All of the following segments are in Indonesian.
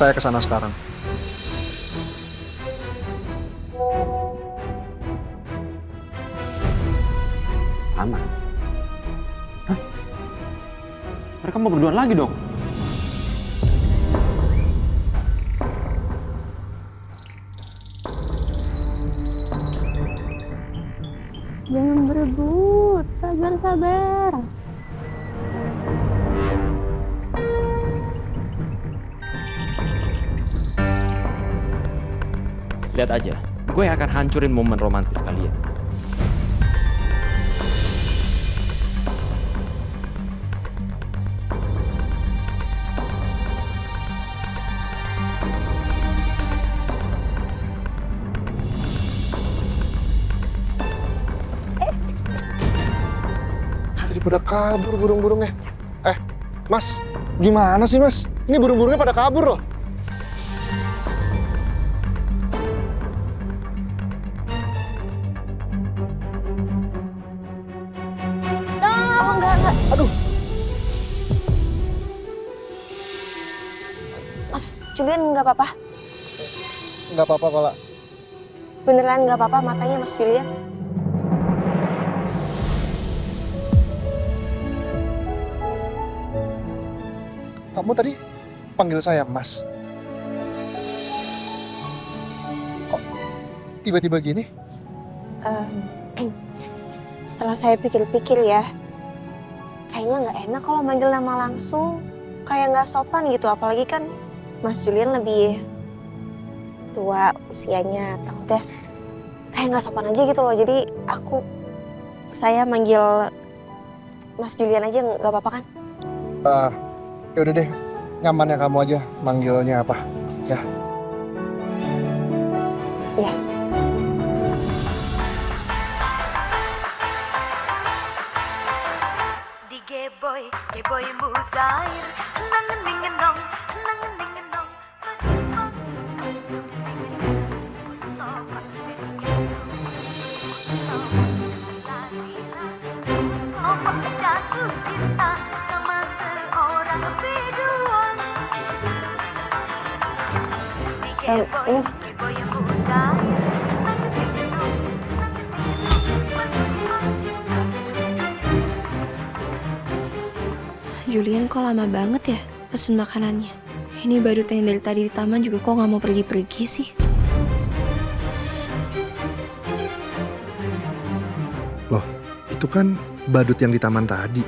Saya ke sana sekarang. Aman. Hah? Mereka mau berduaan lagi dong? Jangan berebut, sabar-sabar. Lihat aja, gue akan hancurin momen romantis kalian. Daripada kabur burung-burungnya. Mas, gimana sih mas? Ini burung-burungnya pada kabur loh. Enggak. Aduh, Mas Julian nggak apa-apa? nggak apa-apa kalau Beneran nggak apa-apa matanya Mas Julian? kamu tadi panggil saya mas. Kok tiba-tiba gini? Setelah saya pikir-pikir ya, kayaknya nggak enak kalau manggil nama langsung. Kayak nggak sopan gitu, apalagi kan Mas Julian lebih tua usianya. Takutnya kayak nggak sopan aja gitu loh. Jadi saya manggil Mas Julian aja, nggak apa-apa kan? Ya udah deh, nyamannya kamu aja manggilnya apa, ya. Iya. Di Geboy Muzair, nangeningenong, nangeningenong. Mustafa jatuh cinta sama seorang biduan. Di Geboy Muzair. Julian kok lama banget ya pesen makanannya. Ini badut yang dari tadi di taman juga kok nggak mau pergi-pergi sih. Loh, itu kan badut yang di taman tadi.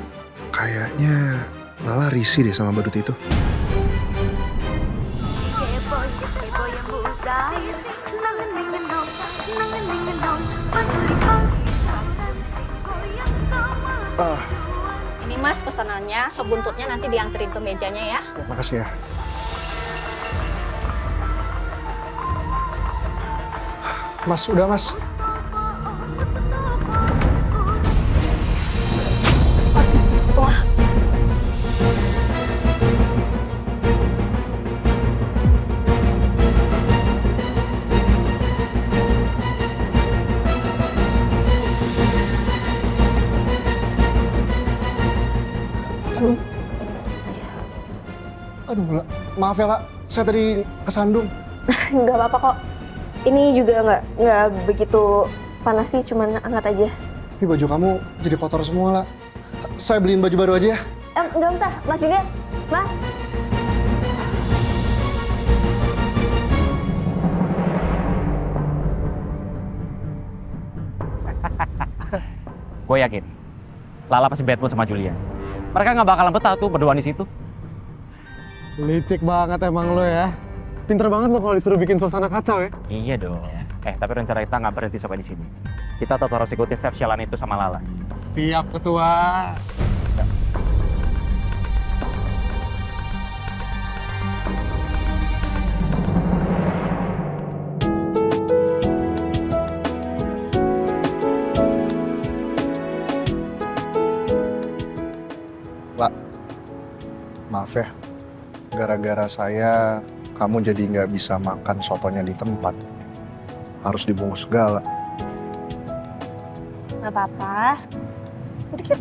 Kayaknya Lala risih deh sama badut itu. Geboy Muzair, nangeningenong, nangeningenong. Ini Mas pesanannya, sop buntutnya nanti dianterin ke mejanya ya. Makasih ya. Mas, udah mas. Aduh, maaf ya, Kak. Saya tadi kesandung. Nggak apa-apa kok. Ini juga nggak begitu panas sih, cuman hangat aja. Tapi baju kamu jadi kotor semua, lah. Saya beliin baju baru aja ya. Nggak usah, Mas Julian. Mas. Gue yakin, Lala pasti bad mood sama Julian. Mereka nggak bakalan betah tuh berduaan di situ. Licik banget emang lo ya. Pinter banget lo kalau disuruh bikin suasana kacau ya. Iya dong. Tapi rencana kita nggak berhenti sampai di sini. Kita tetap harus ikutin chef Sialan itu sama Lala. Siap ketua. Maaf ya, gara-gara saya kamu jadi nggak bisa makan sotonya di tempat. Harus dibungkus segala. Nggak apa-apa. Dikit.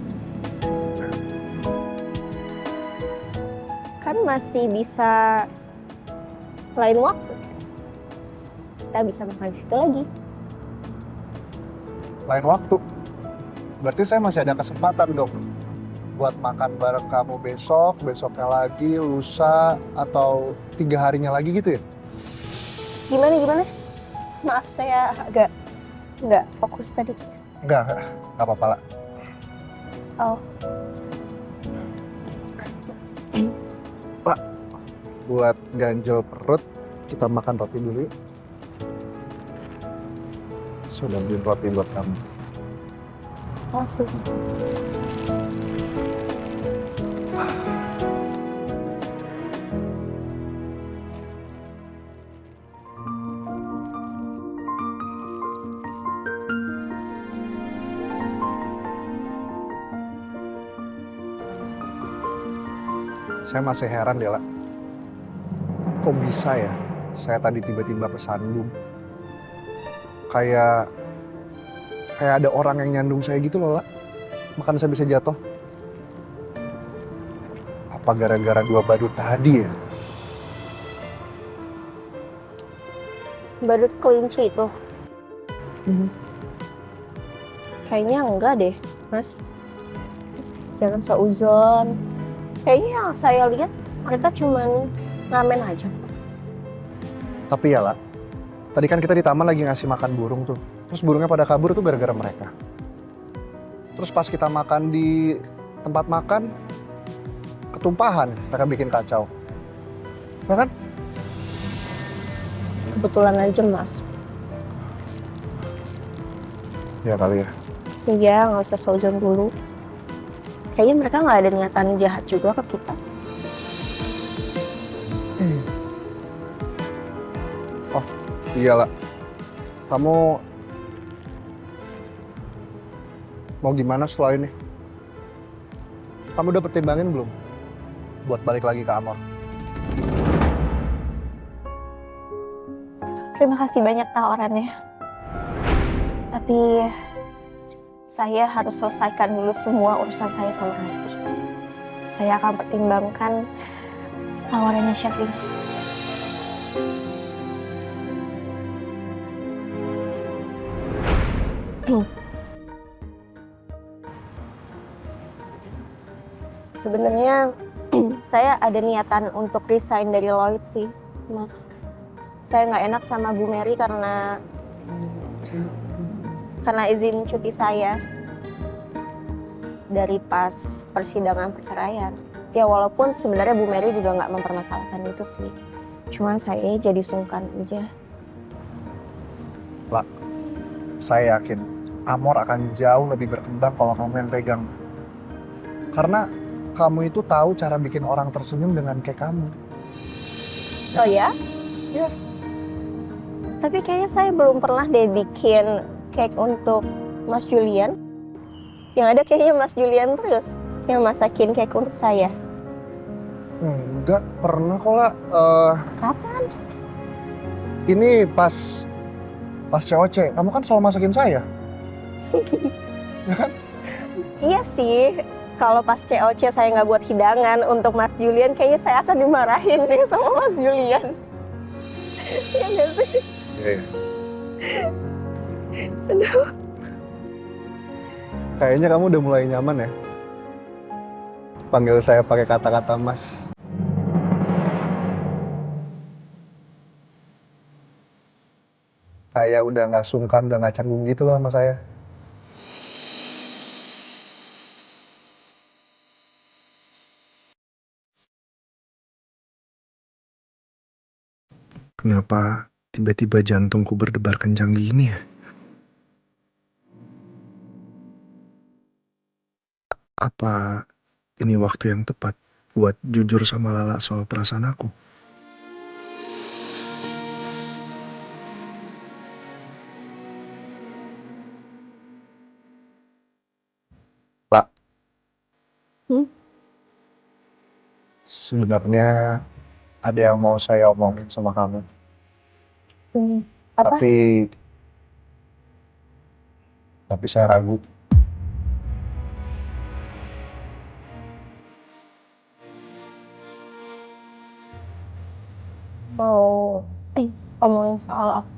Kan masih bisa lain waktu kita bisa makan di situ lagi. Lain waktu. Berarti saya masih ada kesempatan dong buat makan bareng kamu besok, besoknya lagi, lusa, atau 3 harinya lagi gitu ya? Gimana? Maaf, saya agak nggak fokus tadi. Enggak apa-apa lah. Oh, Buat ganjel perut, kita makan roti dulu yuk. Sudah beli roti buat kamu. makasih. Saya masih heran Dela. Kok bisa ya saya tadi tiba-tiba kesandung? Kayak ada orang yang nyandung saya gitu loh, La. Makanya saya bisa jatuh. Apa gara-gara 2 badut tadi ya? Badut kelinci itu. Kayaknya enggak deh, Mas. Jangan seuzon. Kayaknya yang saya lihat mereka cuman ngamen aja. Tapi ya, La. Tadi kan kita di taman lagi ngasih makan burung tuh. Terus burungnya pada kabur tuh gara-gara mereka. Terus pas kita makan di tempat makan, ketumpahan, mereka bikin kacau. Ya kan? Kebetulan aja, Mas. Ya kali ya. Iya, nggak usah seuzon dulu. Kayaknya mereka nggak ada niatan jahat juga ke kita. Oh, iyalah. Kamu mau gimana setelah ini? Kamu udah pertimbangin belum buat balik lagi ke Amor? Terima kasih banyak tawarannya. Tapi saya harus selesaikan dulu semua urusan saya sama Hasbi. Saya akan pertimbangkan tawarannya Chef ini. Sebenarnya saya ada niatan untuk resign dari Lloyd sih, Mas. Saya nggak enak sama Bu Mary karena izin cuti saya dari pas persidangan perceraian. Ya walaupun sebenarnya Bu Mary juga nggak mempermasalahkan itu sih. Cuman saya jadi sungkan aja. Lah, saya yakin Amor akan jauh lebih berkembang kalau kamu yang pegang. Karena kamu itu tahu cara bikin orang tersenyum dengan kayak kamu. Oh ya? Iya. Tapi kayaknya saya belum pernah deh bikin cake untuk Mas Julian. Yang ada kayaknya Mas Julian terus yang masakin cake untuk saya. Enggak pernah kok, La. Kapan? Ini pas COC, kamu kan selalu masakin saya. Ya kan? Iya sih. Kalau pas COC saya nggak buat hidangan untuk Mas Julian, kayaknya saya akan dimarahin nih sama Mas Julian. Iya nggak sih? Iya. Aduh. Kayaknya kamu udah mulai nyaman ya? Panggil saya pakai kata-kata Mas. Saya udah nggak sungkan, udah nggak canggung gitu loh sama saya. Kenapa tiba-tiba jantungku berdebar kencang gini ya? Apa ini waktu yang tepat buat jujur sama Lala soal perasaan aku? La. Sebenarnya ada yang mau saya omongin sama kamu. Apa? Tapi saya ragu. Mau ngomongin soal apa?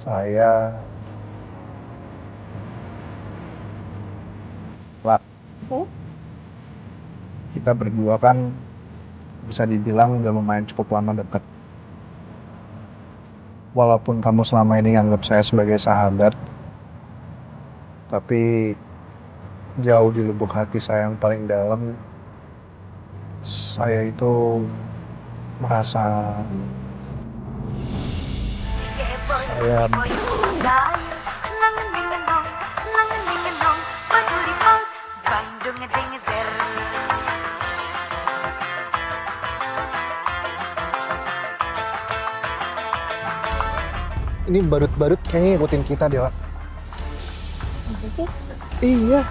Saya... Lah, kita berdua kan bisa dibilang udah lumayan cukup lama dekat. Walaupun kamu selama ini nganggap saya sebagai sahabat, tapi jauh di lubuk hati saya yang paling dalam, saya itu merasa saya ini badut-badut kayaknya ngikutin kita deh, Wak. Masa sih? Iya,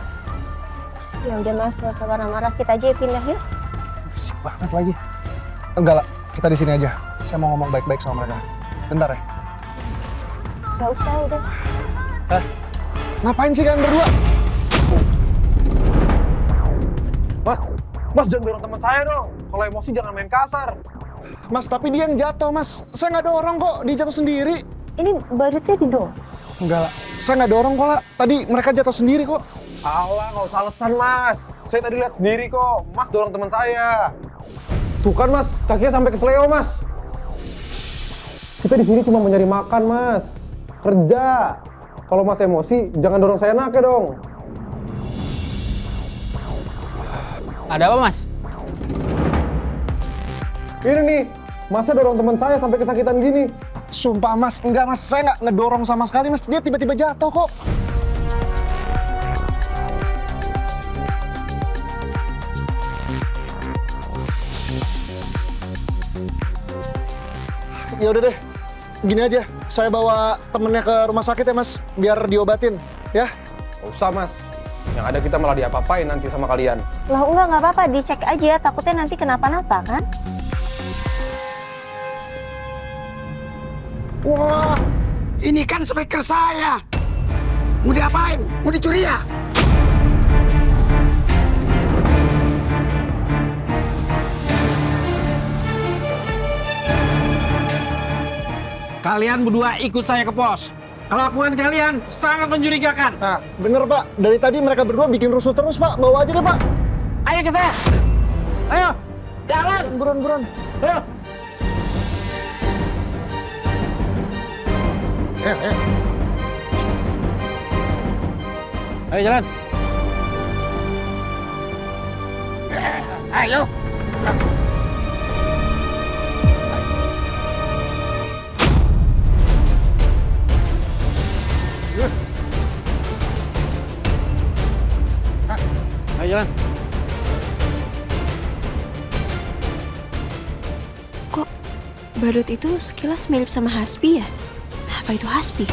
Ya udah Mas, nggak usah marah-marah, kita aja pindah yuk. berisik banget lagi. Enggak lah, kita di sini aja. Saya mau ngomong baik-baik sama mereka. Bentar ya. Gak usah, udah. Ngapain sih kalian berdua? Mas jangan dorong teman saya dong. Kalau emosi jangan main kasar. Mas, tapi dia yang jatuh, Mas. Saya nggak dorong kok, dia jatuh sendiri. Ini badutnya didorong. Enggak lah, saya nggak dorong kok lah. Tadi mereka jatuh sendiri kok. Alah, nggak usah alasan, Mas. Saya tadi lihat sendiri kok. Mas dorong teman saya. Tuh kan, Mas, kakinya sampai ke seleo, Mas. Kita di sini cuma mencari makan, Mas. Kerja. Kalau Mas emosi, jangan dorong saya enaknya dong. Ada apa, Mas? Ini nih, Masnya dorong teman saya sampai kesakitan gini. Sumpah, Mas. Enggak, Mas. Saya nggak ngedorong sama sekali, Mas. Dia tiba-tiba jatuh kok. Ya udah deh, gini aja. Saya bawa temennya ke rumah sakit ya, Mas, biar diobatin, ya. Nggak usah, Mas. Yang ada kita malah diapa-apain nanti sama kalian. Lah nggak apa-apa, dicek aja. Takutnya nanti kenapa-napa kan? Wah, ini kan speaker saya. Mau diapain? Mau dicuri ya? Kalian berdua ikut saya ke pos. Kelakuan kalian sangat mencurigakan. Nah, bener, Pak. Dari tadi mereka berdua bikin rusuh terus, Pak. Bawa aja deh, Pak. Ayo ke saya. Ayo, jalan. Buruan. Ayo. Ayo jalan. Ayo. Ayo jalan. Kok badut itu sekilas mirip sama Hasbi ya? Apa itu Hasbi?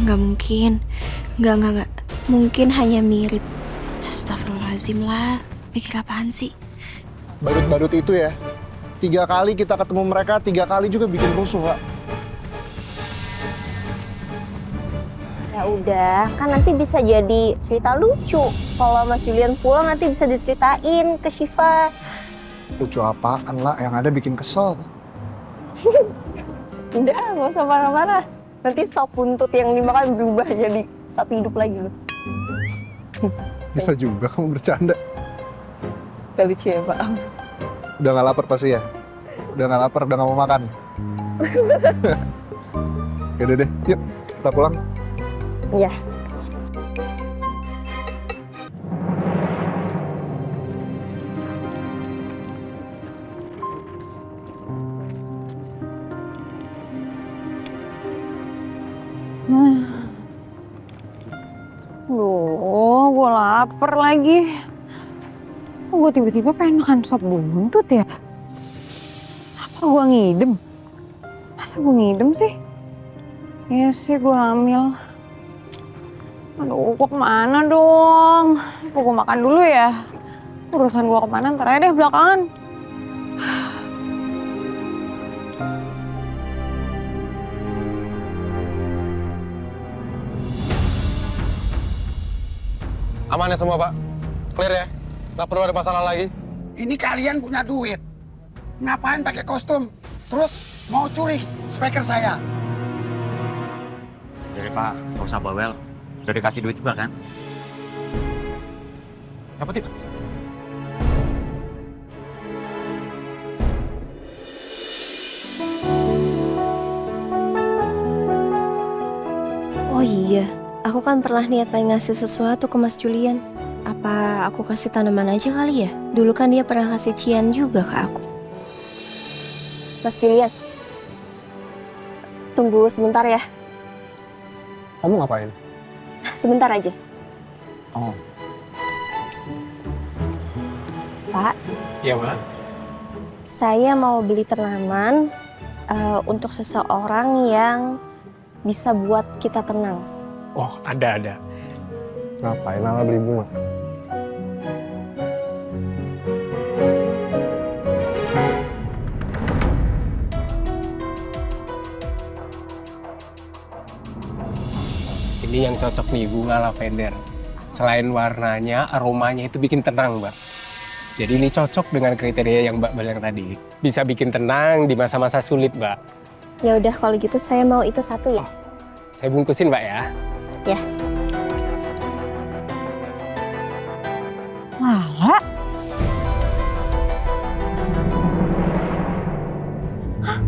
Nggak mungkin. Nggak. Mungkin hanya mirip. Astagfirullahaladzim lah. Mikir apaan sih? Badut-badut itu ya. 3 kali kita ketemu mereka, 3 kali juga bikin rusuh, Pak. Ya udah, kan nanti bisa jadi cerita lucu. Kalau Mas Julian pulang nanti bisa diceritain ke Syifa. Lucu apaan lah, yang ada bikin kesel. Udah, nggak usah marah-marah. Nanti sop buntut yang dimakan berubah jadi sapi hidup lagi loh. Bisa juga kamu bercanda. Gak lucu ya, Pak? Udah nggak lapar pasti ya? Udah nggak lapar, udah nggak mau makan. Yaudah deh, yuk kita pulang. Iya. Duh, gue lapar lagi. Kok gue tiba-tiba pengen makan sop buntut ya? Apa gue ngidem? Masa gue ngidem sih? Iya sih, gue hamil. Aduh, gue kemana dong? Gue makan dulu ya. Urusan gue kemana ntar aja deh belakangan. Aman ya semua, Pak? Clear ya? Nggak perlu ada masalah lagi? Ini kalian punya duit. Ngapain pakai kostum? Terus mau curi speaker saya? Jadi Pak, nggak usah bawel. Udah dikasih duit juga kan? Apa tidak? Oh iya, aku kan pernah niat pengen ngasih sesuatu ke Mas Julian. Apa aku kasih tanaman aja kali ya? Dulu kan dia pernah kasih cian juga ke aku. Mas Julian, tunggu sebentar ya. Kamu ngapain? Sebentar aja. Oh. Pak, Iya, Mbak. saya mau beli tanaman untuk seseorang yang bisa buat kita tenang. Oh, ada. Ngapain Lala beli bunga? Ini yang cocok nih, bunga lavender. Selain warnanya, aromanya itu bikin tenang, Mbak. Jadi ini cocok dengan kriteria yang Mbak bilang tadi. Bisa bikin tenang di masa-masa sulit, Mbak. Ya udah kalau gitu saya mau itu satu ya. Saya bungkusin, Mbak ya. Ya. Lala? Hah?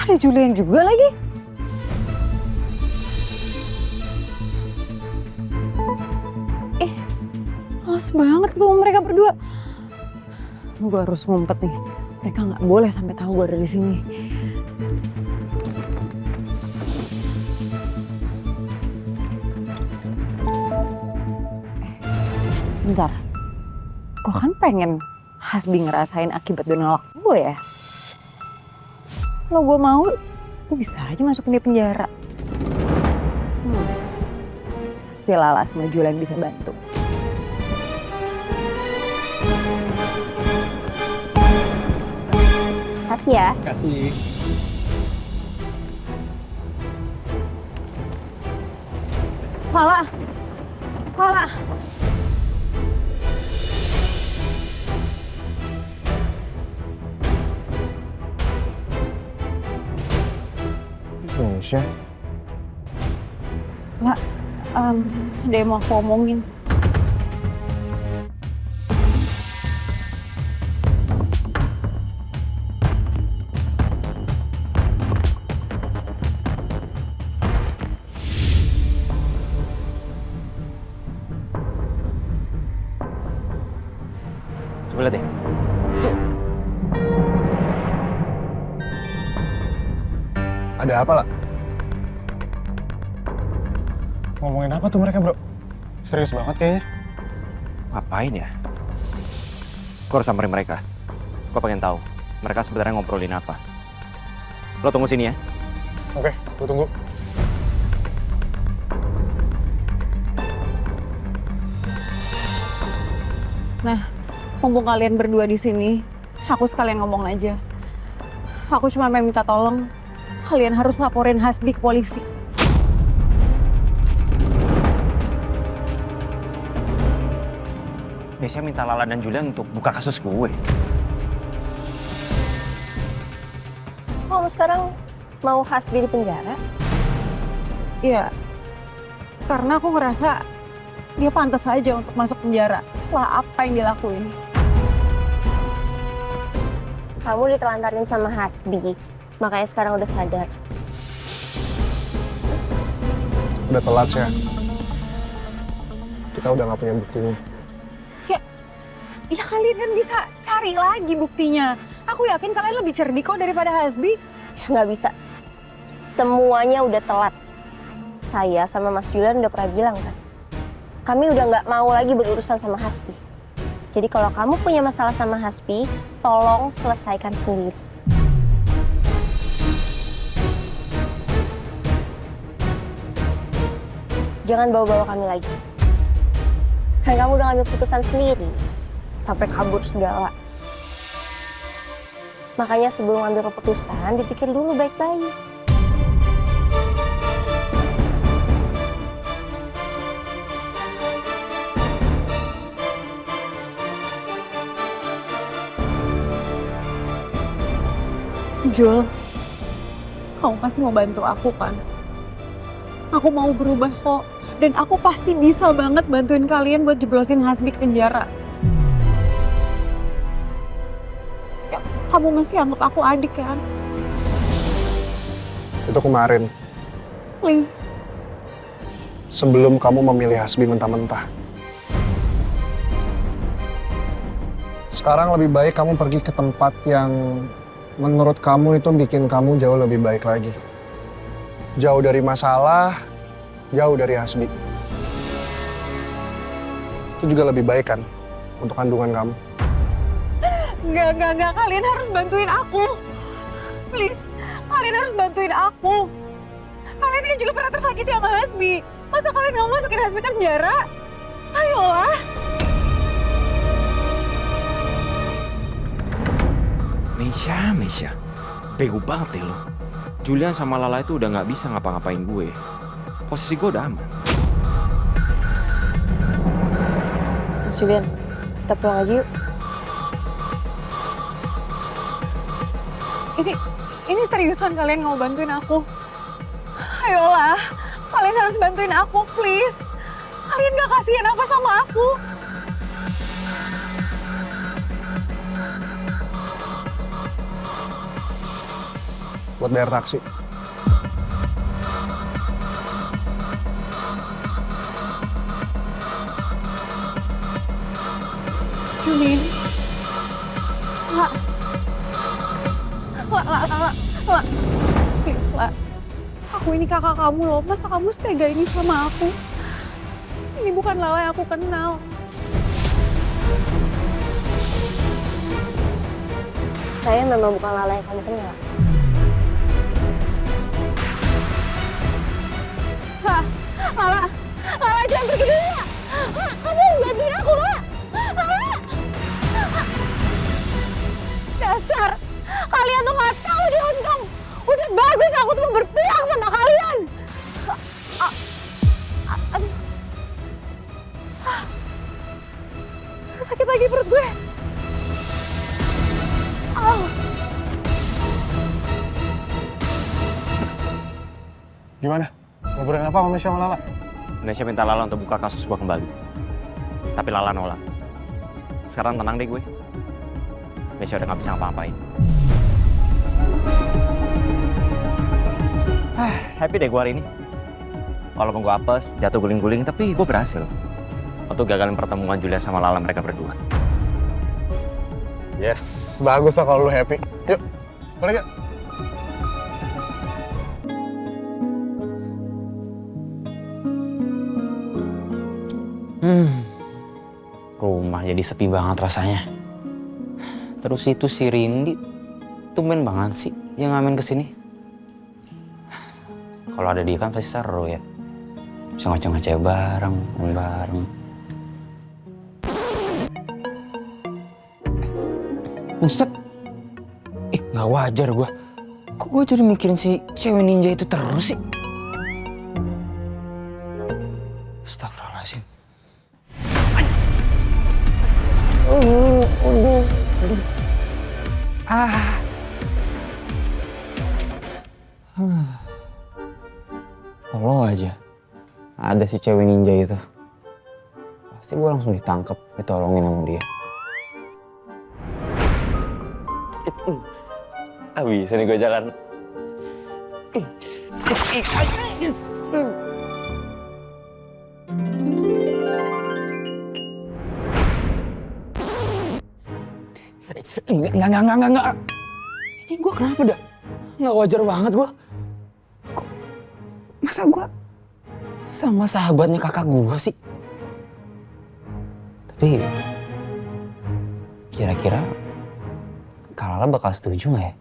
Ada Julian juga lagi? Males banget tuh mereka berdua. Gue harus ngumpet nih. Mereka nggak boleh sampai tahu gue ada di sini. Bentar. Gue kan pengen Hasbi ngerasain akibat dia nolak gue ya. Kalau gue mau, gue bisa aja masukin dia penjara. Pasti Lala sama Julian bisa bantu. Kasih ya. Kasih. Lala! Lala! Indonesia. Ada yang mau aku omongin. Coba lihat deh. Ada apa lah? Ngomongin apa tuh mereka, Bro? Serius banget kayaknya. Ngapain ya? Gue harus samperin mereka. Gue pengen tahu mereka sebenarnya ngobrolin apa. Lo tunggu sini ya. Oke, gue tunggu. Nah, mumpung kalian berdua di sini, aku sekalian ngomong aja. Aku cuma mau minta tolong, kalian harus laporin Hasbi ke polisi. Biasanya minta Lala dan Julian untuk buka kasus gue. Kamu sekarang mau Hasbi di penjara? Iya, karena aku ngerasa dia pantas aja untuk masuk penjara setelah apa yang dia lakuin. Kamu ditelantarin sama Hasbi, makanya sekarang udah sadar. Udah telat ya. Kita udah nggak punya buktinya. Ya kalian kan bisa cari lagi buktinya. Aku yakin kalian lebih cerdik kok daripada Hasbi. Ya nggak bisa. Semuanya udah telat. Saya sama Mas Julian udah pernah bilang kan. Kami udah nggak mau lagi berurusan sama Hasbi. Jadi kalau kamu punya masalah sama Hasbi, tolong selesaikan sendiri. Jangan bawa-bawa kami lagi. Kan kamu udah ngambil putusan sendiri. Sampai kabur segala. Makanya sebelum ngambil keputusan, dipikir dulu baik-baik. Jul, kamu pasti mau bantu aku kan? Aku mau berubah kok. Dan aku pasti bisa banget bantuin kalian buat jeblosin Hasbi ke penjara. Ya, kamu masih anggap aku adik kan? Itu kemarin, Please. sebelum kamu memilih Hasbi mentah-mentah. Sekarang lebih baik kamu pergi ke tempat yang menurut kamu itu bikin kamu jauh lebih baik lagi. Jauh dari masalah, jauh dari Hasbi. Itu juga lebih baik kan untuk kandungan kamu. Enggak. Kalian harus bantuin aku. Please, kalian harus bantuin aku. Kalian kan juga pernah tersakiti sama Hasbi. Masa kalian nggak mau masukin Hasbi ke penjara? Ayolah. Mesya. Bego banget ya lo. Julian sama Lala itu udah nggak bisa ngapa-ngapain gue. Posisi gue udah aman. Mas Julian, kita pulang aja yuk. Ini seriusan kalian nggak mau bantuin aku? Ayolah, kalian harus bantuin aku, please. Kalian gak kasihan apa sama aku? Buat bayar taksi. Julin. La. Please, La. Aku ini kakak kamu loh. Masa kamu setega ini sama aku? Ini bukan Lala yang aku kenal. Saya memang bukan Lala yang kamu kenal. Lala jangan pergi dulu, La. Kamu harus bantuin aku, La. Lala. Dasar. Kalian tuh gak tahu diuntung. Udah bagus aku tuh berpihak sama kalian. Sakit lagi perut gue. Gimana? Ngobrolin apa sama Mesya sama Lala? Mesya minta Lala untuk buka kasus gue kembali. Tapi Lala nolak. Sekarang tenang deh gue. Mesya udah nggak bisa ngapa-ngapain. Happy deh gue hari ini. Walaupun gue apes, jatuh guling-guling, tapi gue berhasil untuk gagalin pertemuan Julia sama Lala mereka berdua. Yes, bagus lah kalau lu happy. Yuk, balik yuk. Rumah jadi sepi banget rasanya. Terus itu si Rindi, tumben banget sih dia ngamen kesini. Kalau ada dia kan pasti seru ya. Bisa ngoceh-ngoceh bareng. Ustad, nggak wajar gua. Kok gua jadi mikirin si cewek ninja itu terus sih? Astagfirullahaladzim. Kalau aja ada si cewek ninja itu, pasti gue langsung ditangkap, ditolongin sama dia. Bisa nih gue jalan. Enggak. Ini gue kenapa dah? Nggak wajar banget gue. Kok masa gue sama sahabatnya kakak gue sih? Tapi kira-kira Kak Lala bakal setuju nggak ya?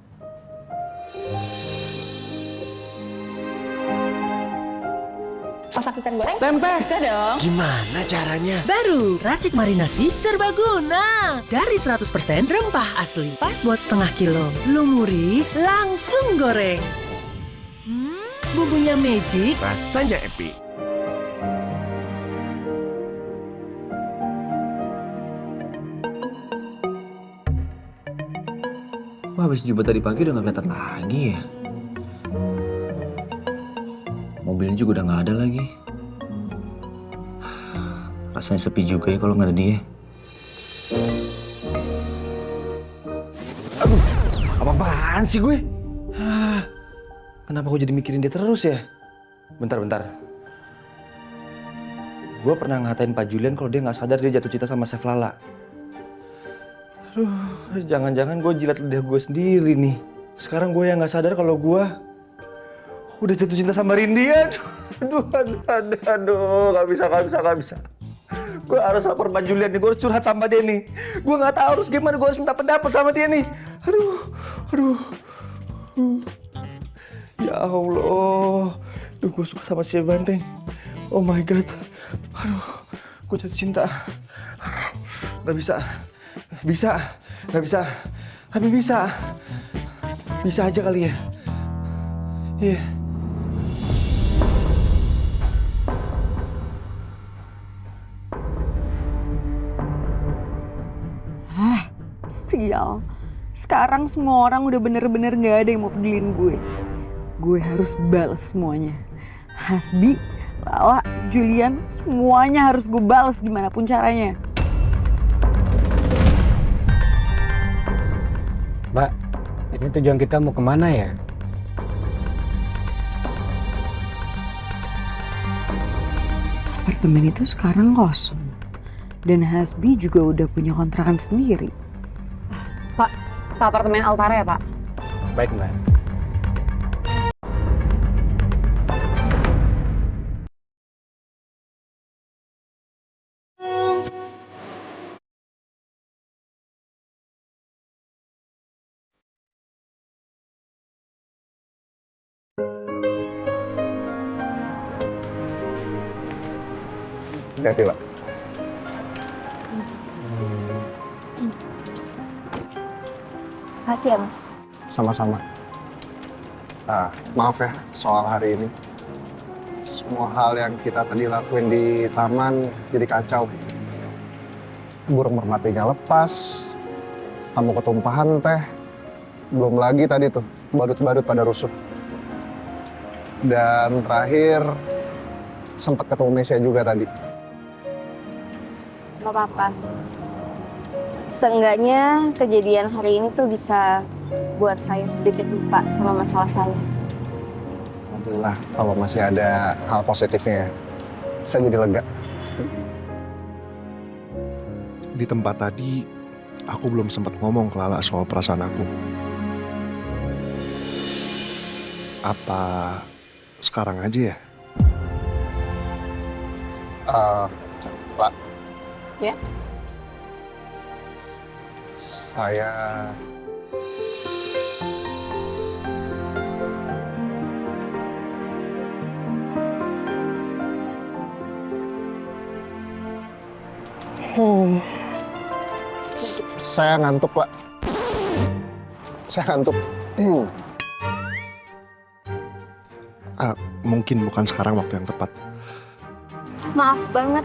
Masak ikan goreng? Tempe. Bisa dong. Gimana caranya? Baru Racik Marinasi Serbaguna. Dari 100% rempah asli. Pas buat setengah kilo. Lumuri, langsung goreng. Bumbunya magic. Rasanya epic. Kok habis jumpa tadi pagi udah gak kelihatan lagi ya? Mobilnya juga udah gak ada lagi. Rasanya sepi juga ya kalau gak ada dia. Aduh, apa-apaan sih gue? Kenapa gue jadi mikirin dia terus ya? Bentar. Gue pernah ngatain Pak Julian kalau dia gak sadar dia jatuh cinta sama Chef Lala. Aduh, jangan-jangan gue jilat lidah gue sendiri nih. Sekarang gue yang gak sadar kalau gue udah jatuh cinta sama Rindy. Aduh, gak bisa. Gue harus lapor Pak Julian nih, gue harus curhat sama dia nih. Gue gak tahu harus gimana, gue harus minta pendapat sama dia nih. Aduh. Ya Allah. Duh, gue suka sama si Banteng. Oh my God. Aduh, gue jatuh cinta. Gak bisa. Gak bisa. Tapi bisa. Bisa aja kali ya. Iya. Sial. Sekarang semua orang udah bener-bener gak ada yang mau pedulin gue. Gue harus balas semuanya. Hasbi, Lala, Julian, semuanya harus gue balas gimana pun caranya. Mbak, ini tujuan kita mau kemana ya? Apartemen itu sekarang kosong. Dan Hasbi juga udah punya kontrakan sendiri. Pak, ke apartemen Altara ya, Pak? Baik, Mbak. Hati-hati lah. Makasih ya, Mas. Sama-sama. Maaf ya soal hari ini. Semua hal yang kita tadi lakuin di taman jadi kacau. Burung merpatinya lepas, kamu ketumpahan teh. Belum lagi tadi tuh, badut-badut pada rusuh. Dan terakhir, sempat ketemu Mesya juga tadi. Gak apa-apa. Seenggaknya kejadian hari ini tuh bisa buat saya sedikit lupa sama masalah saya. Alhamdulillah, kalau masih ada hal positifnya, saya jadi lega. Di tempat tadi, aku belum sempat ngomong ke Lala soal perasaan aku. Apa sekarang aja ya? Pak. Ya? Saya... Saya ngantuk, Pak. Saya ngantuk. Mungkin bukan sekarang waktu yang tepat. Maaf banget.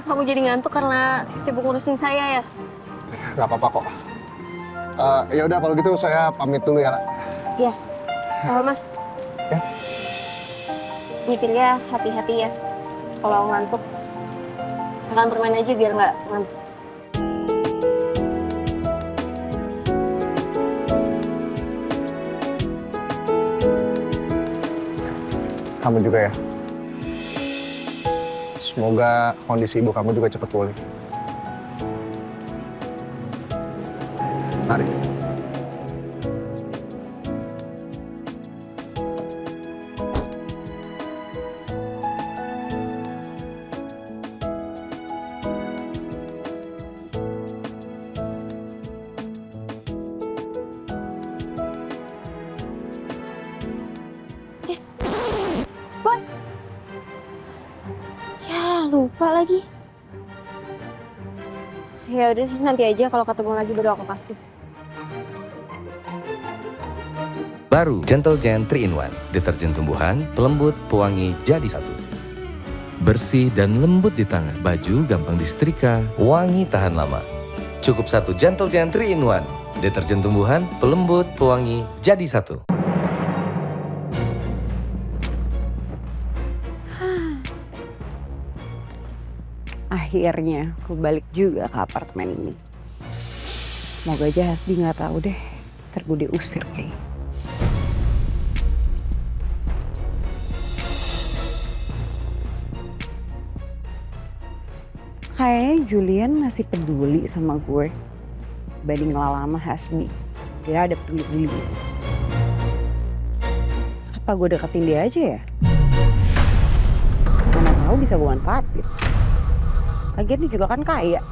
Kamu jadi ngantuk karena sibuk ngurusin saya ya? Gak apa-apa kok. Ya udah kalau gitu saya pamit dulu ya, La. Iya. Mas. Ya. Nyetirnya hati-hati ya. Kalau ngantuk, akan bermain aja biar nggak ngantuk. Kamu juga ya. Semoga kondisi ibu kamu juga cepat pulih. Mari. Bos. Ya, lupa lagi. Ya udah, nanti aja kalau ketemu lagi baru aku kasih. Baru Gentle Gen 3-in-1, deterjen tumbuhan, pelembut, pewangi jadi satu. Bersih dan lembut di tangan, baju gampang disetrika, wangi tahan lama. Cukup satu Gentle Gen 3-in-1, Deterjen tumbuhan, pelembut, pewangi, jadi satu. Akhirnya aku balik juga ke apartemen ini. Semoga aja Hasbi nggak tahu deh, ntar gue diusir kayak. Kayaknya Julian masih peduli sama gue dibanding Lala sama Hasbi. Dia ada peduli. Apa gue deketin dia aja ya? Mana tahu bisa gue manfaatin. Lagian dia juga kan kaya.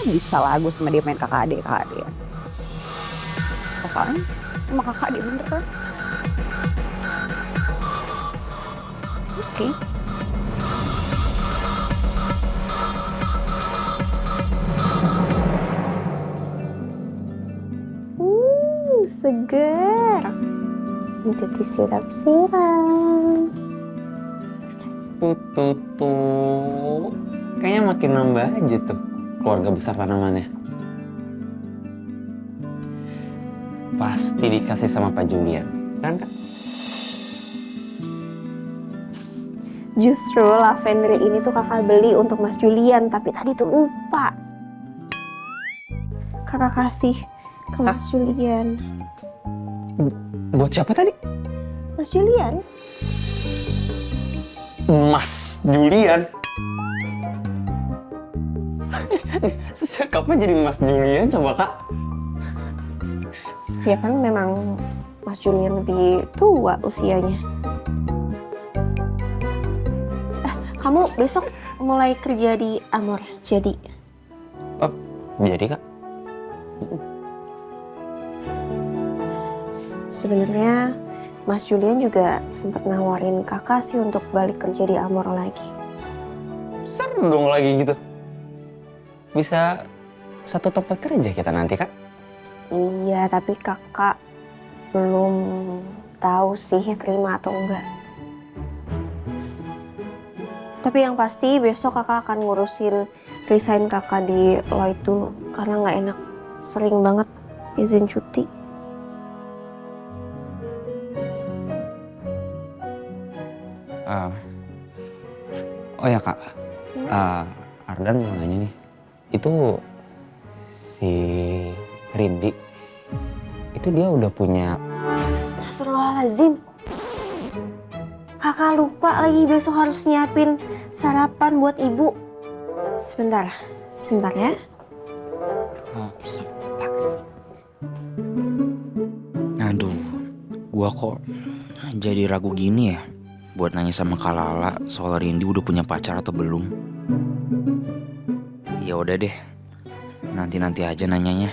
Ya bisa lah gue sama dia main kakak adik. Pasalnya sama kakak adik beneran. Oke. Segar. Udah disiram-siram. Tuh. Kayaknya makin nambah aja tuh keluarga besar tanamannya. Pasti dikasih sama Pak Julian, kan Kak? Justru lavender ini tuh kakak beli untuk Mas Julian, tapi tadi tuh lupa. Kakak kasih ke Mas Julian. Buat siapa tadi? Mas Julian? Mas Julian? Sejak kapan jadi Mas Julian coba Kak? Ya kan memang Mas Julian lebih tua usianya. Kamu besok mulai kerja di Amor, jadi? Oh, jadi Kak? Sebenarnya Mas Julian juga sempat nawarin kakak sih untuk balik kerja di Amor lagi. Seru dong lagi gitu. Bisa satu tempat kerja kita nanti Kak? Iya, tapi kakak belum tahu sih terima atau enggak. Tapi yang pasti besok kakak akan ngurusin resign kakak di Lloyd dulu. Karena nggak enak, sering banget izin cuti. Oh ya Kak, Ardan mau nanya nih. Itu si Rindi, itu dia udah punya... Astagfirullahaladzim. Kakak lupa lagi besok harus nyiapin sarapan buat ibu. Sebentar ya. Aduh, gua kok jadi ragu gini ya buat nanya sama Kak Lala soal Rindi udah punya pacar atau belum. Ya udah deh, nanti aja nanyanya.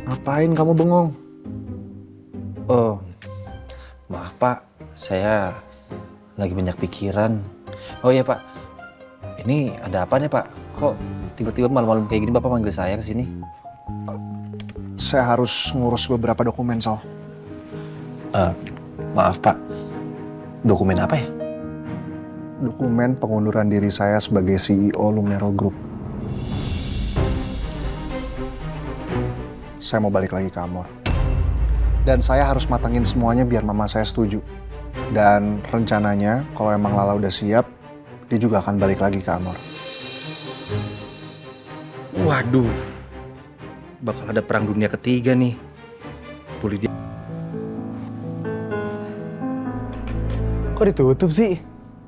Ngapain kamu bengong? Oh, maaf Pak, saya lagi banyak pikiran. Oh iya Pak, ini ada apa nih Pak? Kok tiba-tiba malam-malam kayak gini Bapak manggil saya ke sini? Saya harus ngurus beberapa dokumen, Sal. Maaf Pak, dokumen apa ya? Dokumen pengunduran diri saya sebagai CEO Lumero Group. Saya mau balik lagi ke Amor. Dan saya harus matangin semuanya biar mama saya setuju. Dan rencananya kalau emang Lala udah siap, dia juga akan balik lagi ke Amor. Waduh, bakal ada perang dunia ketiga nih. Boleh dia... Kok ditutup sih?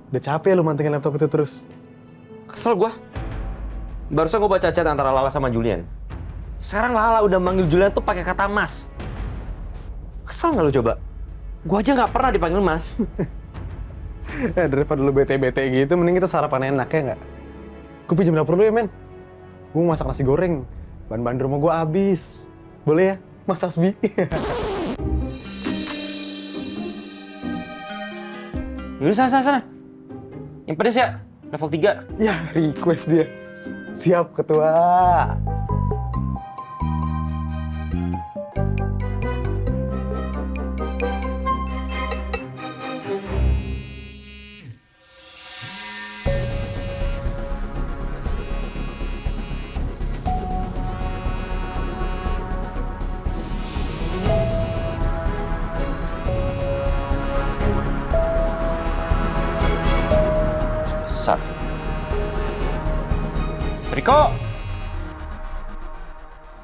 Udah capek lu mantengin laptop itu terus. Kesel gua. Barusan gua baca chat antara Lala sama Julian. Sekarang Lala udah manggil Julian tuh pakai kata Mas. Kesel nggak lu coba? Gua aja nggak pernah dipanggil Mas. Daripada lu bete-bete gitu, mending kita sarapan enak ya nggak? Gue pinjam dapur lu ya men. Gue mau masak nasi goreng. Bahan-bahan di rumah gue habis. Boleh ya, Mas Hasbi? Yaudah sana. Yang pedes ya, level 3. Ya, request dia. Siap, Ketua.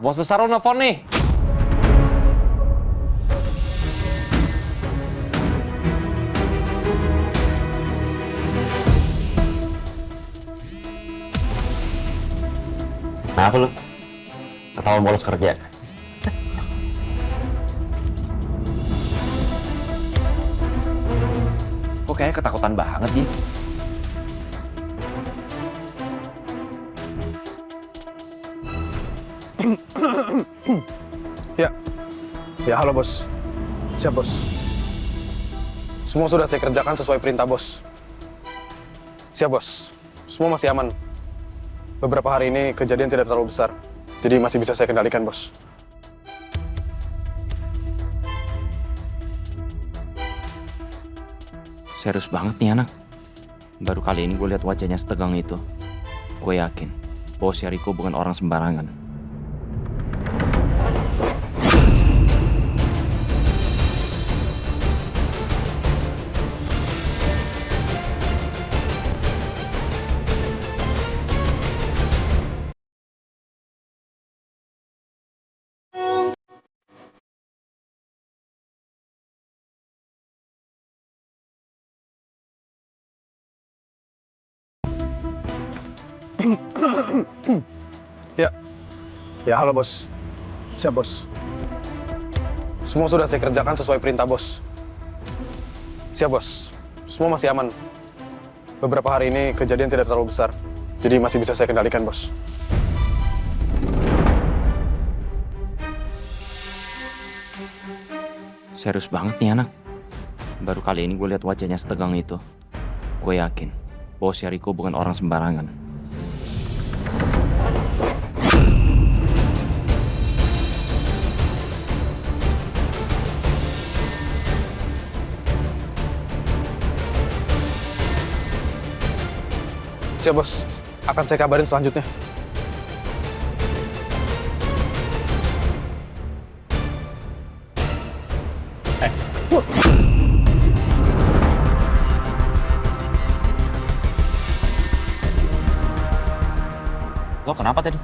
Bos besar lo nelfon nih. Kenapa lu? Ketahuan bolos kerja. Kok kayaknya ketakutan banget dia. Ya, halo bos. Siap bos. Semua sudah saya kerjakan sesuai perintah bos. Siap bos. Semua masih aman. Beberapa hari ini kejadian tidak terlalu besar. Jadi masih bisa saya kendalikan bos. Serius banget nih anak. Baru kali ini gue lihat wajahnya setegang itu. Gue yakin bosnya Riko bukan orang sembarangan. Ya, halo bos. Siap bos. Semua sudah saya kerjakan sesuai perintah bos. Siap bos. Semua masih aman. Beberapa hari ini kejadian tidak terlalu besar. Jadi masih bisa saya kendalikan bos. Serius banget nih anak. Baru kali ini gue lihat wajahnya setegang itu. Gue yakin bosnya Riko bukan orang sembarangan. Siap bos. Akan saya kabarin selanjutnya. Lo kenapa tadi?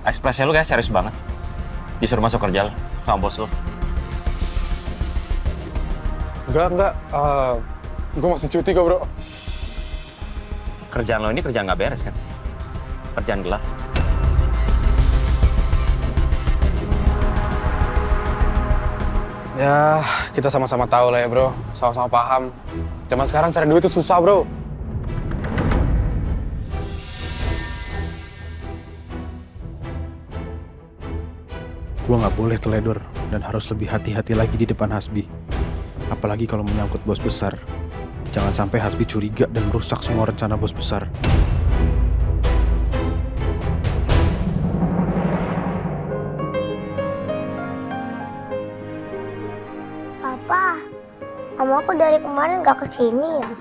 Ekspresi lo kayak serius banget. Disuruh masuk kerja lo sama bos lo. Enggak. Gue masih cuti kok bro. Kerjaan lo ini kerjaan nggak beres kan? Kerjaan gelap. Ya, kita sama-sama tahu lah ya bro. Sama-sama paham. Zaman sekarang cari duit itu susah bro. Gua nggak boleh teledor dan harus lebih hati-hati lagi di depan Hasbi. Apalagi kalau menyangkut bos besar. Jangan sampai Hasbi curiga dan merusak semua rencana bos besar. Papa, Mama aku dari kemarin gak kesini ya?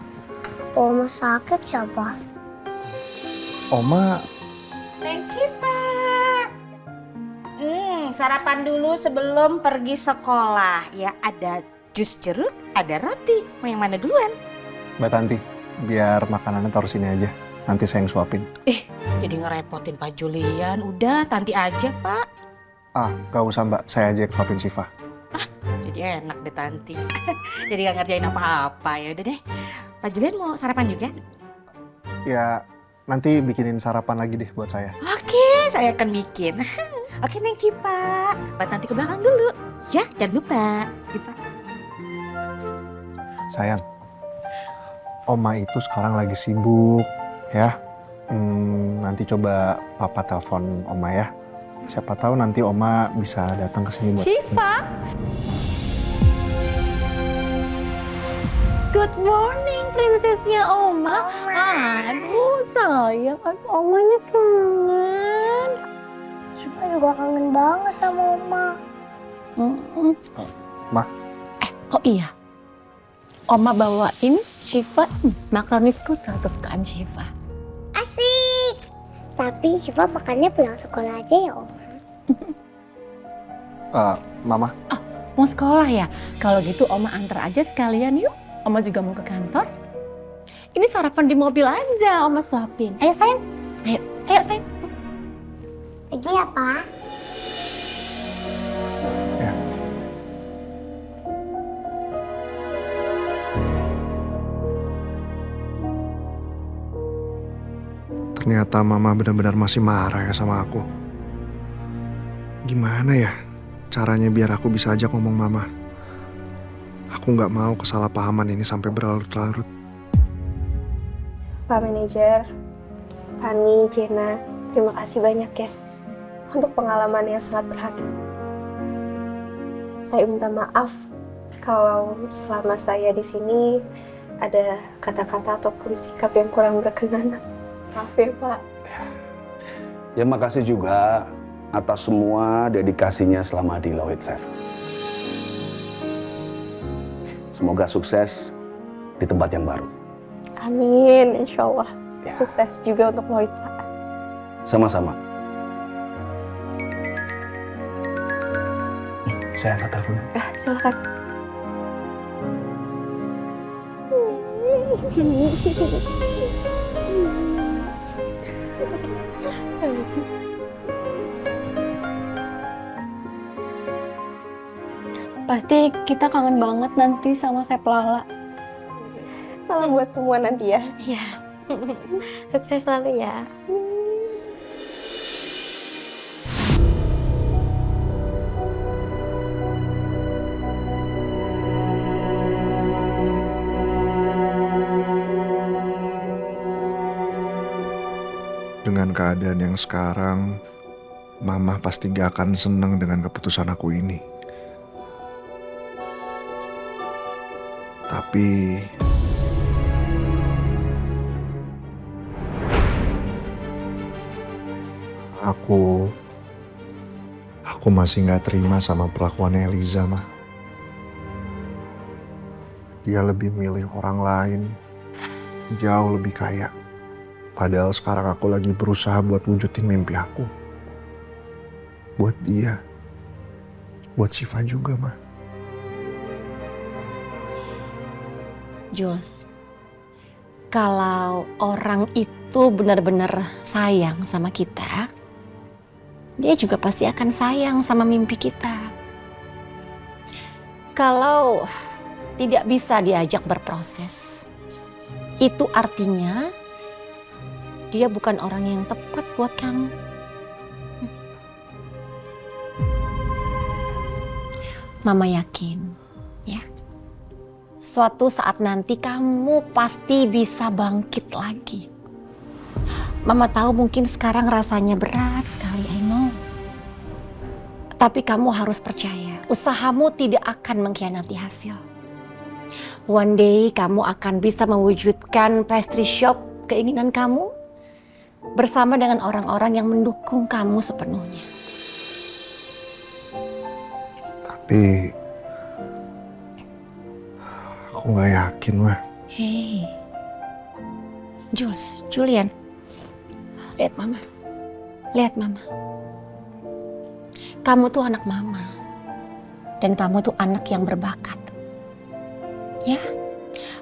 Oma sakit siapa? Oma, Neng Cipa. Sarapan dulu sebelum pergi sekolah. Ya, ada jus jeruk, ada roti. Mau yang mana duluan? Mbak Tanti, biar makanannya taruh sini aja. Nanti saya yang suapin. Jadi ngerepotin Pak Julian. Udah, Tanti aja, Pak. Gak usah Mbak, saya aja yang suapin Siva. Jadi enak deh Tanti. Jadi gak ngerjain apa-apa. Ya udah deh. Pak Julian mau sarapan juga? Ya, nanti bikinin sarapan lagi deh buat saya. Oke, saya akan bikin. Oke, Neng Cipa. Mbak Tanti ke belakang dulu. Ya, jangan lupa. Cipa. Sayang, Oma itu sekarang lagi sibuk, ya. Nanti coba Papa telepon Oma ya. Siapa tahu nanti Oma bisa datang ke sini buat. Cipa. Good morning, prinsesnya Oma. Aduh, sayang, Omanya kangen. Cipa juga kangen banget sama Oma. Ma. Oh iya. Oma bawain Syifa makaroni skutel kesukaan Syifa. Asik. Tapi Syifa makannya pulang sekolah aja ya Oma. Mama. Mau sekolah ya? Kalau gitu Oma antar aja sekalian yuk. Oma juga mau ke kantor. Ini sarapan di mobil aja, Oma suapin. Ayo sayang. Ayo sayang. Lagi ya, Pak? Ya. Ternyata mama benar-benar masih marah ya sama aku. Gimana ya caranya biar aku bisa ajak ngomong mama? Aku nggak mau kesalahpahaman ini sampai berlarut-larut. Pak Manajer, Fanny, Jena, terima kasih banyak ya untuk pengalaman yang sangat berharga. Saya minta maaf kalau selama saya di sini ada kata-kata ataupun sikap yang kurang berkenan. Maaf ya Pak. Ya makasih juga atas semua dedikasinya selama di Lloyd Chef. Semoga sukses di tempat yang baru. Amin, insya Allah. Sukses juga untuk Lloyd Pak. Sama-sama. Saya angkat teleponnya. Silakan. Pasti kita kangen banget nanti sama Chef Lala. Salam buat semua nanti ya. Iya. Sukses selalu ya. Dengan keadaan yang sekarang, Mama pasti gak akan senang dengan keputusan aku ini. Tapi aku masih gak terima sama perlakuannya Eliza, Ma. Dia lebih milih orang lain, jauh lebih kaya. Padahal sekarang aku lagi berusaha buat wujudin mimpi aku. Buat dia. Buat Syifa juga, Ma. Jules, kalau orang itu benar-benar sayang sama kita, dia juga pasti akan sayang sama mimpi kita. Kalau tidak bisa diajak berproses, itu artinya dia bukan orang yang tepat buat kamu. Mama yakin, ya. Suatu saat nanti kamu pasti bisa bangkit lagi. Mama tahu mungkin sekarang rasanya berat sekali, I know. Tapi kamu harus percaya, usahamu tidak akan mengkhianati hasil. One day kamu akan bisa mewujudkan pastry shop keinginan kamu bersama dengan orang-orang yang mendukung kamu sepenuhnya. Tapi aku gak yakin, Ma. Hei, Jules, Julian, lihat Mama, lihat Mama. Kamu tuh anak Mama, dan kamu tuh anak yang berbakat. Ya,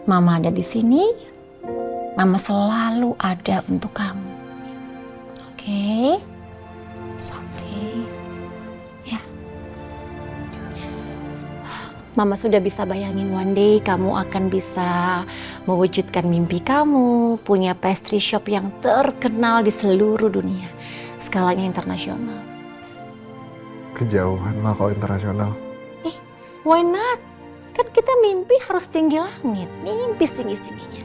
Mama ada di sini, Mama selalu ada untuk kamu. Oke? It's okay. Ya. Mama sudah bisa bayangin one day kamu akan bisa mewujudkan mimpi kamu, punya pastry shop yang terkenal di seluruh dunia, skalanya internasional. Kejauhan lah kalau internasional. Why not? Kan kita mimpi harus tinggi langit, mimpi setinggi-tingginya.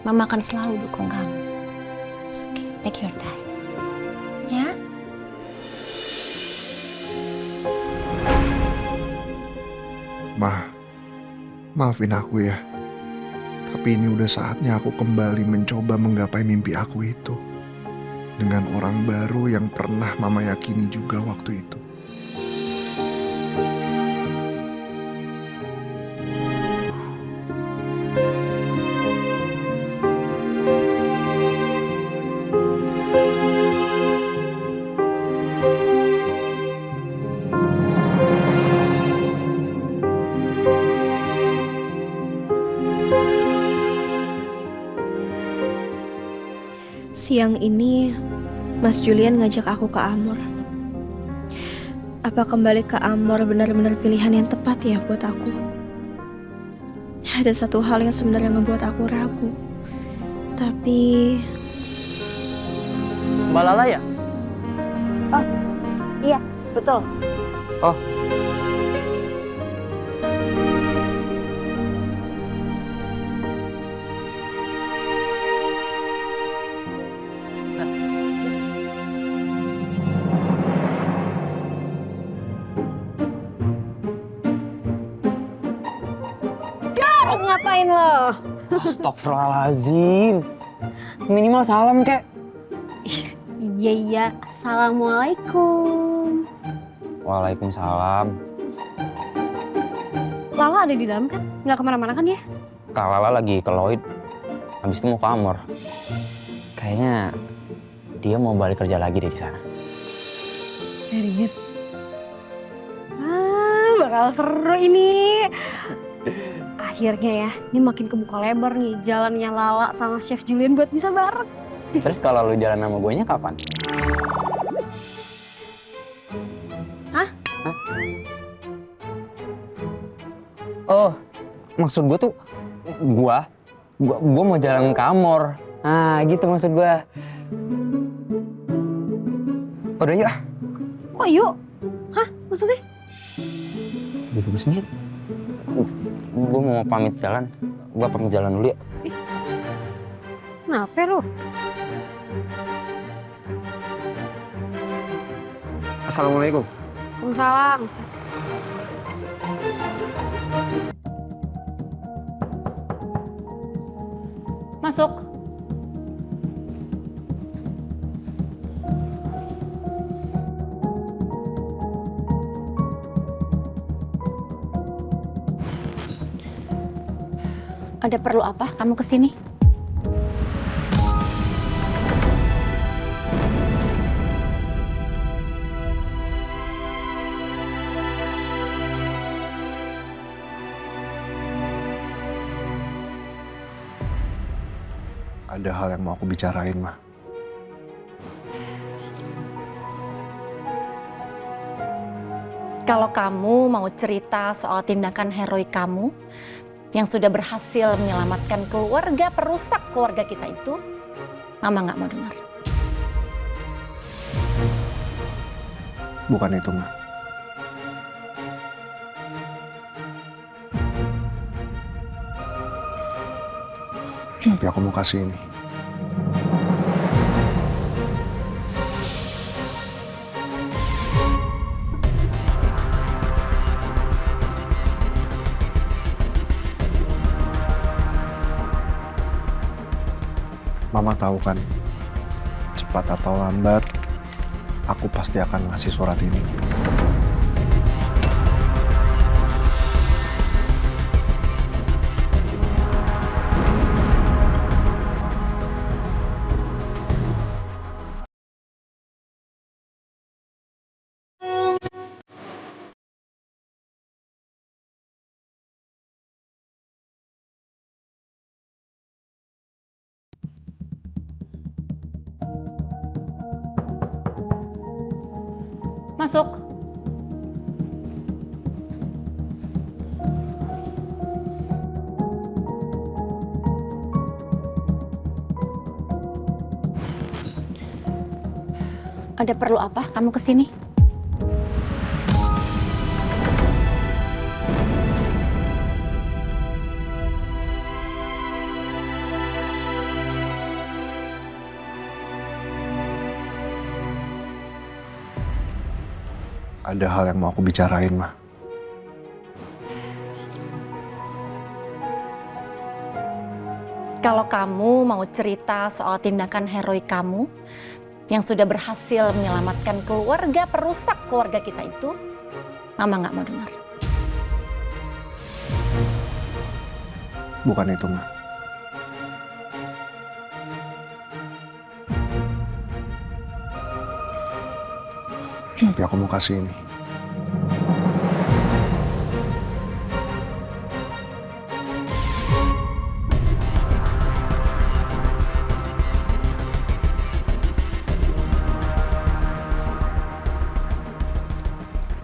Mama akan selalu dukung kamu. It's okay, take your time. Ya? Ma, maafin aku ya. Tapi ini udah saatnya aku kembali mencoba menggapai mimpi aku itu. Dengan orang baru yang pernah Mama yakini juga waktu itu. Siang ini Mas Julian ngajak aku ke Amor. Apa kembali ke Amor benar-benar pilihan yang tepat ya buat aku? Ada satu hal yang sebenarnya ngebuat aku ragu. Tapi... Mbak Lala ya? Oh, iya, betul. Oh. Ngapain lo? Astagfirullahaladzim. Minimal salam kek. Iya. Assalamualaikum. Waalaikumsalam. Lala ada di dalam kan? Nggak kemana-mana kan ya? Kak Lala lagi ke Lloyd. Habis itu mau ke Amor. Kayaknya dia mau balik kerja lagi deh di sana. Serius? Bakal seru ini. Akhirnya ya, ini makin kebuka lebar nih jalannya Lala sama Chef Julian buat bisa bareng. Terus kalau lu jalan sama gue nya kapan? Hah? Oh, maksud gue tuh gua mau jalan ke Amor. Nah, gitu maksud gua. Udah yuk. Kok yuk? Hah? Maksudnya? Gue sendiri. Gue mau pamit jalan. Gue pamit jalan dulu ya. Kenapa lu? Assalamualaikum. Waalaikumsalam. Masuk. Ada perlu apa kamu kesini? Ada hal yang mau aku bicarain, Ma. Kalau kamu mau cerita soal tindakan heroik kamu yang sudah berhasil menyelamatkan keluarga perusak keluarga kita itu, Mama nggak mau dengar. Bukan itu, Ma. Tapi aku mau kasih ini. Mama tahu kan, cepat atau lambat, aku pasti akan ngasih surat ini. Masuk. Ada perlu apa kamu kesini? Ada hal yang mau aku bicarain, Ma. Kalau kamu mau cerita soal tindakan heroik kamu yang sudah berhasil menyelamatkan keluarga perusak keluarga kita itu, Mama nggak mau dengar. Bukan itu, Ma. Tapi aku mau kasih ini.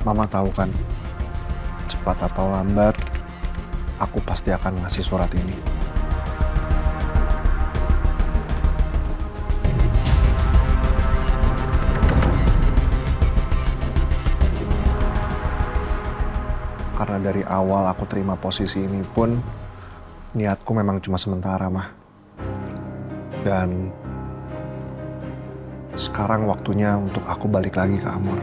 Mama tahu kan, cepat atau lambat, aku pasti akan ngasih surat ini. Karena dari awal aku terima posisi ini pun, niatku memang cuma sementara, Mah. Dan sekarang waktunya untuk aku balik lagi ke Amor.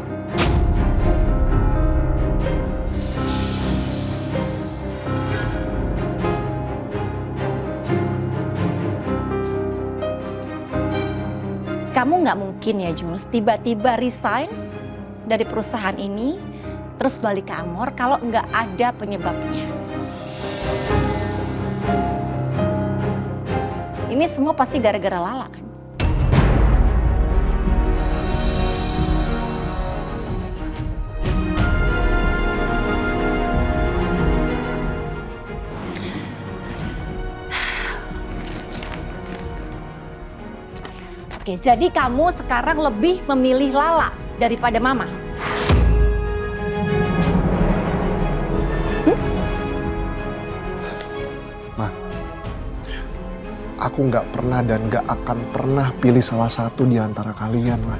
Kamu nggak mungkin ya Jules, tiba-tiba resign dari perusahaan ini, terus balik ke Amor kalau nggak ada penyebabnya. Ini semua pasti gara-gara Lala kan? Oke, jadi kamu sekarang lebih memilih Lala daripada Mama. Ma, aku nggak pernah dan nggak akan pernah pilih salah satu di antara kalian, Ma.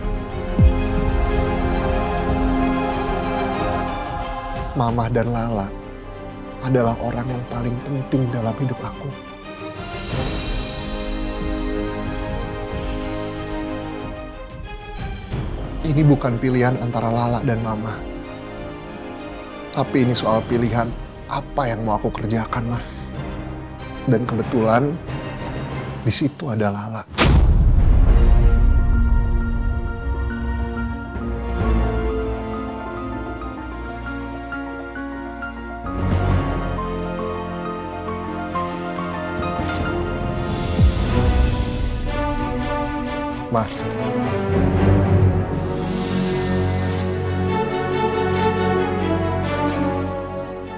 Mama dan Lala adalah orang yang paling penting dalam hidup aku. Ini bukan pilihan antara Lala dan Mama. Tapi ini soal pilihan apa yang mau aku kerjakan, Mah. Dan kebetulan di situ ada Lala. Mas.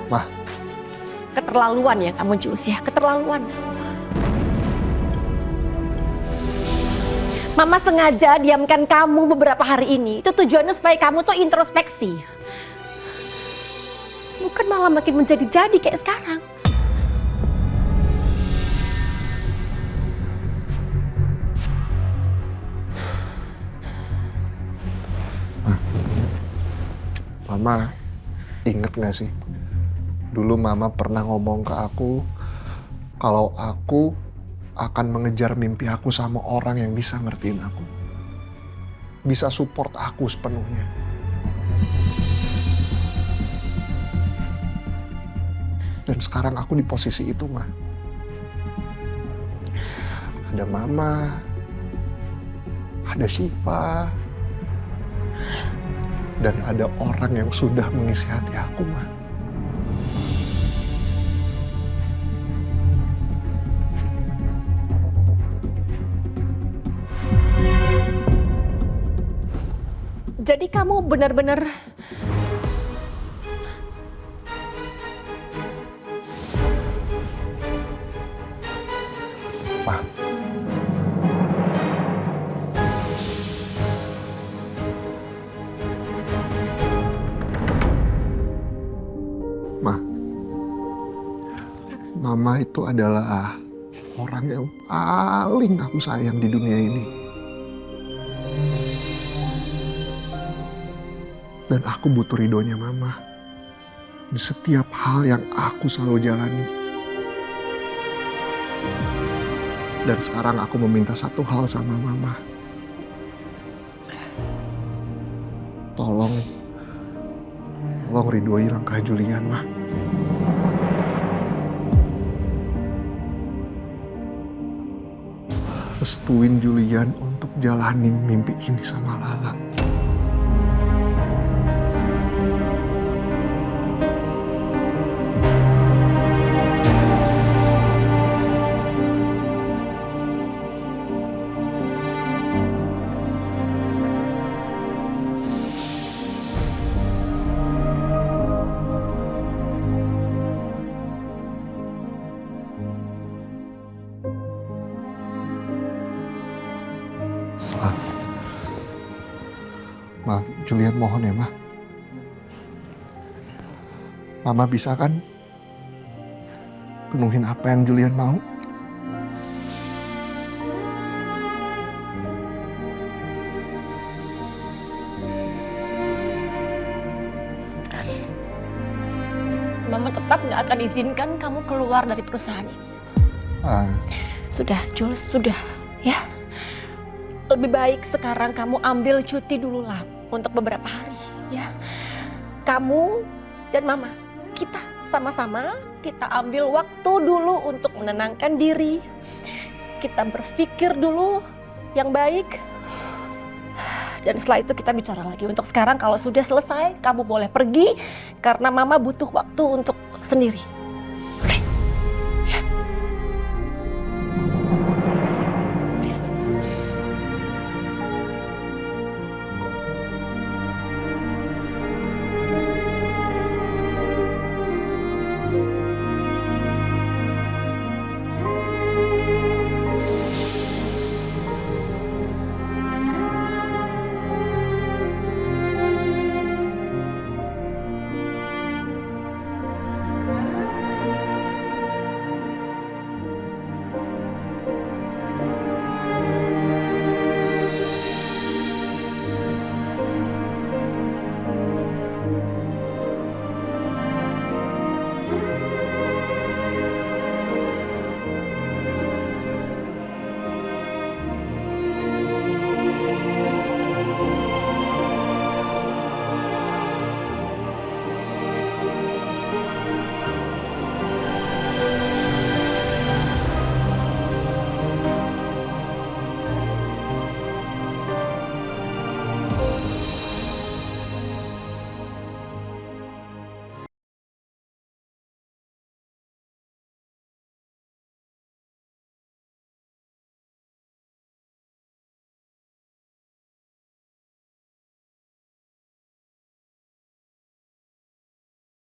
Mah. Keterlaluan ya kamu Jules ya, keterlaluan. Mama sengaja diamkan kamu beberapa hari ini. Itu tujuannya supaya kamu tuh introspeksi. Bukan malah makin menjadi-jadi kayak sekarang. Mama, inget gak sih? Dulu Mama pernah ngomong ke aku kalau aku akan mengejar mimpi aku sama orang yang bisa ngertiin aku. Bisa support aku sepenuhnya. Dan sekarang aku di posisi itu, Ma. Ada Mama, ada Syifa, dan ada orang yang sudah mengisi hati aku, Ma. Jadi kamu benar-benar Ma. Ma. Mama itu adalah orang yang paling aku sayang di dunia ini. Dan aku butuh ridhonya Mama di setiap hal yang aku selalu jalani. Dan sekarang aku meminta satu hal sama Mama. Tolong ridhoi langkah Julian, Ma. Restuin Julian untuk jalanin mimpi ini sama Lala. Ma, Julian mohon ya, Ma. Mama bisa kan penuhin apa yang Julian mau? Mama tetap nggak akan izinkan kamu keluar dari perusahaan ini. Sudah, Jules, sudah. Ya. Lebih baik sekarang kamu ambil cuti dulu lah untuk beberapa hari. Ya. Kamu dan Mama, kita sama-sama kita ambil waktu dulu untuk menenangkan diri. Kita berpikir dulu yang baik. Dan setelah itu kita bicara lagi. Untuk sekarang kalau sudah selesai, kamu boleh pergi karena Mama butuh waktu untuk sendiri.